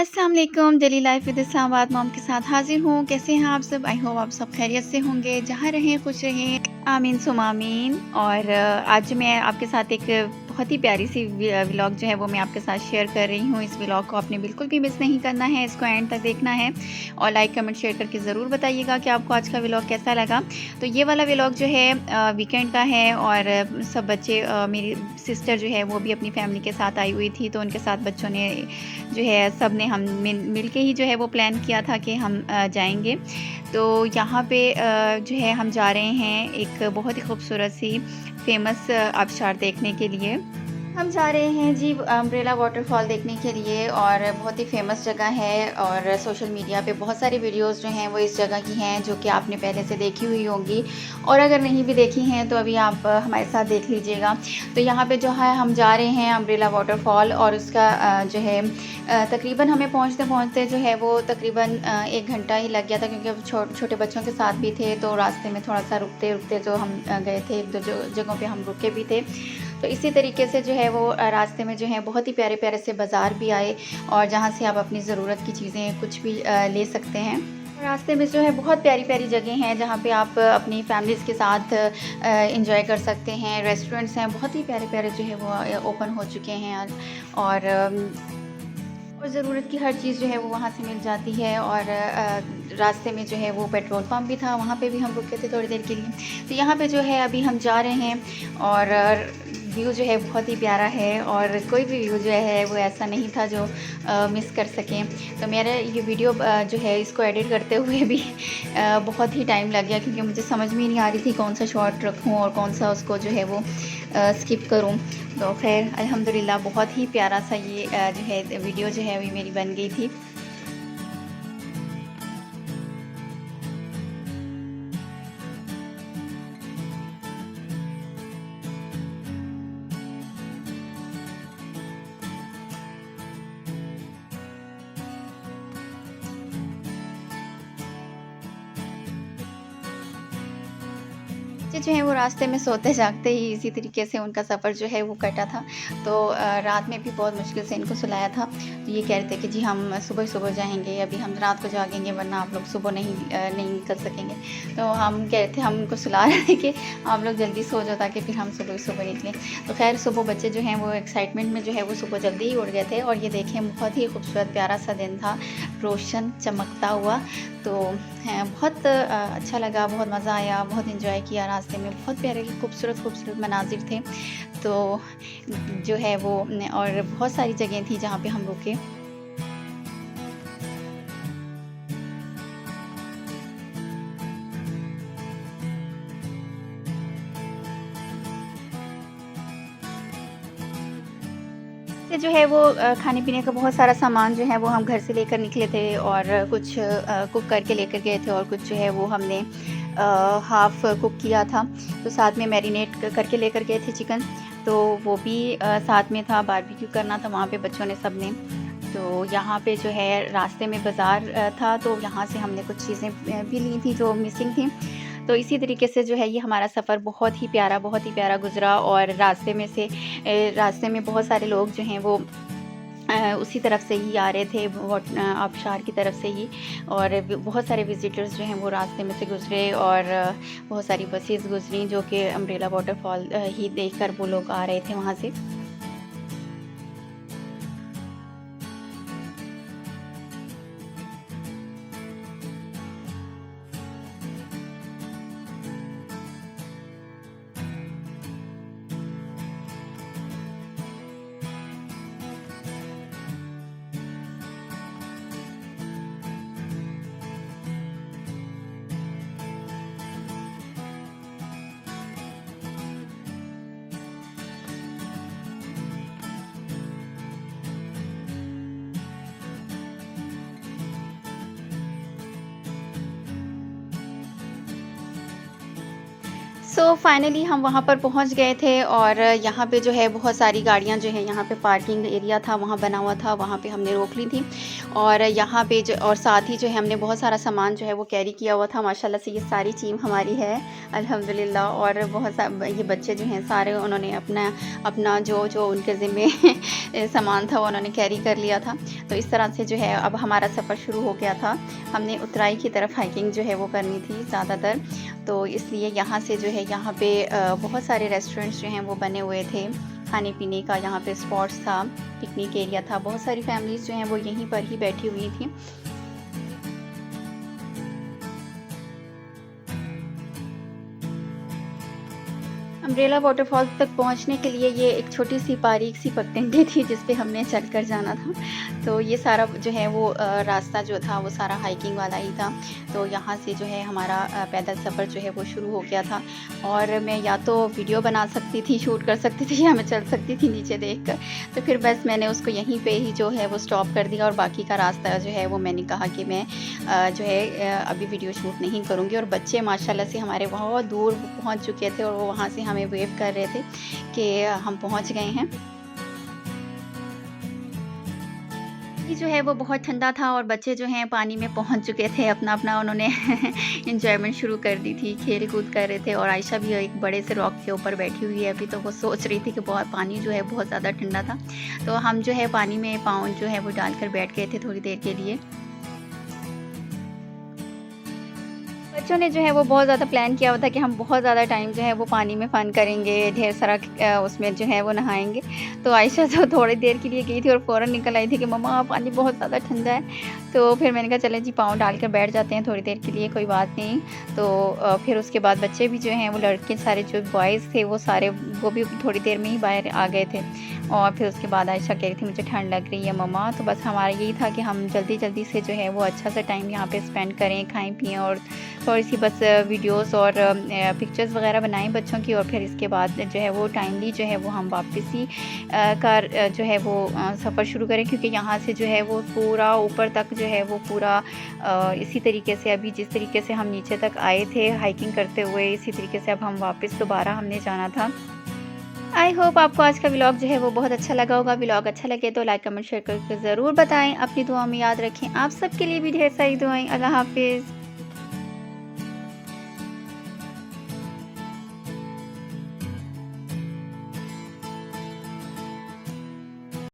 अस्सलाम वालेकुम। Daily life with Islamabad mom के साथ हाजिर हूँ। कैसे हैं आप सब? आई होप आप सब खैरियत से होंगे। जहाँ रहें खुश रहें, आमीन सुम आमीन। और आज मैं आपके साथ एक बहुत ही प्यारी सी व्लॉग जो है वो मैं आपके साथ शेयर कर रही हूँ। इस व्लॉग को आपने बिल्कुल भी मिस नहीं करना है, इसको एंड तक देखना है और लाइक कमेंट शेयर करके ज़रूर बताइएगा कि आपको आज का व्लॉग कैसा लगा। तो ये वाला व्लॉग जो है वीकेंड का है और सब बच्चे मेरी सिस्टर जो है वो भी अपनी फैमिली के साथ आई हुई थी, तो उनके साथ बच्चों ने जो है सब ने हम मिल के ही जो है वो प्लान किया था कि हम जाएंगे। तो यहाँ पे जो है हम जा रहे हैं एक बहुत ही खूबसूरत सी फेमस आबशार देखने के लिए। हम जा रहे हैं जी अम्ब्रेला वाटरफॉल देखने के लिए और बहुत ही फेमस जगह है और सोशल मीडिया पे बहुत सारी वीडियोस जो हैं वो इस जगह की हैं जो कि आपने पहले से देखी हुई होंगी, और अगर नहीं भी देखी हैं तो अभी आप हमारे साथ देख लीजिएगा। तो यहाँ पे जो है हम जा रहे हैं अम्ब्रेला वाटरफॉल और उसका जो है तकरीबन हमें पहुँचते पहुँचते जो है वो तकरीबन 1 घंटा ही लग गया था, क्योंकि अब छोटे बच्चों के साथ भी थे तो रास्ते में थोड़ा सा रुकते रुकते जो हम गए थे, एक दो जगहों पर हम रुके भी थे। तो इसी तरीके से जो है वो रास्ते में जो है बहुत ही प्यारे प्यारे से बाज़ार भी आए और जहाँ से आप अपनी ज़रूरत की चीज़ें कुछ भी ले सकते हैं। रास्ते में जो है बहुत प्यारी प्यारी जगह हैं जहाँ पे आप अपनी फैमिलीज़ के साथ एंजॉय कर सकते हैं। रेस्टोरेंट्स हैं बहुत ही प्यारे प्यारे जो है वो ओपन हो चुके हैं और ज़रूरत की हर चीज़ जो है वो वहाँ से मिल जाती है। और रास्ते में जो है वो पेट्रोल पंप भी था, वहाँ पे भी हम रुके थे थोड़ी देर के लिए। तो यहाँ पे जो है अभी हम जा रहे हैं और व्यू जो है बहुत ही प्यारा है और कोई भी व्यू जो है वो ऐसा नहीं था जो मिस कर सकें। तो मेरा ये वीडियो जो है इसको एडिट करते हुए भी बहुत ही टाइम लग गया, क्योंकि मुझे समझ में ही नहीं आ रही थी कौन सा शॉट रखूँ और कौन सा उसको जो है वो स्किप करूँ। तो खैर अल्हम्दुलिल्लाह बहुत ही प्यारा सा ये जो है वीडियो जो है अभी मेरी बन गई थी। जो है वो रास्ते में सोते जागते ही इसी तरीके से उनका सफ़र जो है वो कटा था। तो रात में भी बहुत मुश्किल से इनको सुलाया था। तो ये कह रहे थे कि जी हम सुबह जाएंगे, अभी हम रात को जागेंगे वरना आप लोग सुबह नहीं निकल सकेंगे। तो हम कह रहे थे, हम उनको सुला रहे थे कि आप लोग जल्दी सो जाओ ताकि फिर हम सुबह निकलें। तो खैर सुबह बच्चे जो हैं वो एक्साइटमेंट में जो है वो सुबह जल्दी ही उठ गए थे और ये देखें बहुत ही खूबसूरत प्यारा सा दिन था, रोशन चमकता हुआ। तो बहुत अच्छा लगा, बहुत मज़ा आया, बहुत इन्जॉय किया। रास्ते में बहुत प्यारे खूबसूरत मनाजिर थे तो जो है वो और बहुत सारी जगह थी जहाँ पे हम रुके। से जो है वो खाने पीने का बहुत सारा सामान जो है वो हम घर से लेकर निकले थे और कुछ कुक करके लेकर गए थे और कुछ जो है वो हमने हाफ़ कुक किया था। तो साथ में मैरिनेट करके लेकर गए थे चिकन, तो वो भी साथ में था। बारबेक्यू करना था वहाँ पे बच्चों ने सब ने। तो यहाँ पे जो है रास्ते में बाज़ार था, तो यहाँ से हमने कुछ चीज़ें भी ली थी जो मिसिंग थी। तो इसी तरीके से जो है ये हमारा सफ़र बहुत ही प्यारा गुज़रा और रास्ते में बहुत सारे लोग जो हैं वो उसी तरफ से ही आ रहे थे, आबशार की तरफ से ही। और बहुत सारे विज़िटर्स जो हैं वो रास्ते में से गुज़रे और बहुत सारी बसेस गुज़री जो कि अम्ब्रेला वाटरफॉल ही देखकर वो लोग आ रहे थे वहाँ से। सो फाइनली हम वहाँ पर पहुँच गए थे और यहाँ पे जो है बहुत सारी गाड़ियाँ जो हैं, यहाँ पे पार्किंग एरिया था वहाँ बना हुआ था, वहाँ पे हमने रोक ली थी। और यहाँ पे जो और साथ ही जो है हमने बहुत सारा सामान जो है वो कैरी किया हुआ था। माशाल्लाह से ये सारी टीम हमारी है अल्हम्दुलिल्लाह। और बहुत सा ये बच्चे जो हैं सारे उन्होंने अपना अपना जो जो उनके ज़िम्मे सामान था वो उन्होंने कैरी कर लिया था। तो इस तरह से जो है अब हमारा सफ़र शुरू हो गया था। हमने उतराई की तरफ हाइकिंग जो है वो करनी थी ज़्यादातर, तो इसलिए यहाँ से जो है यहाँ पे बहुत सारे रेस्टोरेंट्स जो हैं वो बने हुए थे। खाने-पीने का यहाँ पे स्पॉट्स था, पिकनिक एरिया था, बहुत सारी फैमिलीज़ जो हैं वो यहीं पर ही बैठी हुई थी। अम्ब्रेला वाटरफॉल्स तक पहुँचने के लिए ये एक छोटी-सी बारीक-सी पगडंडी थी जिस पे हमने चलकर जाना था। तो ये सारा जो है वो रास्ता जो था वो सारा हाइकिंग वाला ही था। तो यहाँ से जो है हमारा पैदल सफ़र जो है वो शुरू हो गया था और मैं या तो वीडियो बना सकती थी, शूट कर सकती थी या मैं चल सकती थी नीचे देखकर। तो फिर बस मैंने उसको यहीं पे ही जो है वो स्टॉप कर दिया और बाकी का रास्ता जो है वो मैंने कहा कि मैं जो है अभी वीडियो शूट नहीं करूँगी। और बच्चे माशाल्लाह से हमारे बहुत दूर पहुँच चुके थे और वो वहाँ से हमें वेव कर रहे थे कि हम पहुँच गए हैं। ये जो है वो बहुत ठंडा था और बच्चे जो हैं पानी में पहुँच चुके थे, अपना-अपना उन्होंने एन्जॉयमेंट शुरू कर दी थी, खेल-कूद कर रहे थे और आयशा भी एक बड़े से रॉक के ऊपर बैठी हुई है अभी, तो वो सोच रही थी कि बहुत पानी जो है बहुत ज़्यादा ठंडा था। तो हम जो है पानी में पाँव जो है वो डालकर बैठ गए थे थोड़ी देर के लिए। बच्चों ने जो है वो बहुत ज़्यादा प्लान किया हुआ था कि हम बहुत ज़्यादा टाइम जो है वो पानी में फ़न करेंगे, ढेर सारा उसमें जो है वो नहाएँगे। तो आयशा तो थोड़ी देर के लिए गई थी और फ़ौरन निकल आई थी कि मम्मा पानी बहुत ज़्यादा ठंडा है। तो फिर मैंने कहा चलें जी पाँव डाल कर बैठ जाते हैं थोड़ी देर के लिए, कोई बात नहीं। तो फिर उसके बाद बच्चे भी जो हैं वो लड़के सारे जो बॉयज़ थे वो सारे वो भी थोड़ी देर में ही बाहर आ गए थे। और फिर उसके बाद आयशा कह रही थी मुझे ठंड लग रही है मम्मा, तो बस हमारा यही था कि हम जल्दी-जल्दी से जो है वो अच्छा सा टाइम यहाँ पे स्पेंड करें, खाएँ-पिएँ और थोड़ी-सी बस वीडियोज़ और पिक्चर्स वगैरह बनाएँ बच्चों की और फिर इसके बाद जो है वो टाइमली जो है वो हम वापसी जो है वो सफ़र शुरू करें, क्योंकि यहाँ से जो है वो पूरा ऊपर तक जो है वो पूरा इसी तरीके से अभी जिस तरीके से हम नीचे तक आए थे हाइकिंग करते हुए, इसी तरीके से अब हम वापस दोबारा हमने जाना था। आई होप आपको आज का व्लॉग जो है वो बहुत अच्छा लगा होगा। व्लॉग अच्छा लगे तो लाइक, कमेंट, शेयर करके ज़रूर बताएँ। अपनी दुआ में याद रखें। आप सबके लिए भी ढेर सारी दुआएँ। अल्लाह हाफ़िज़।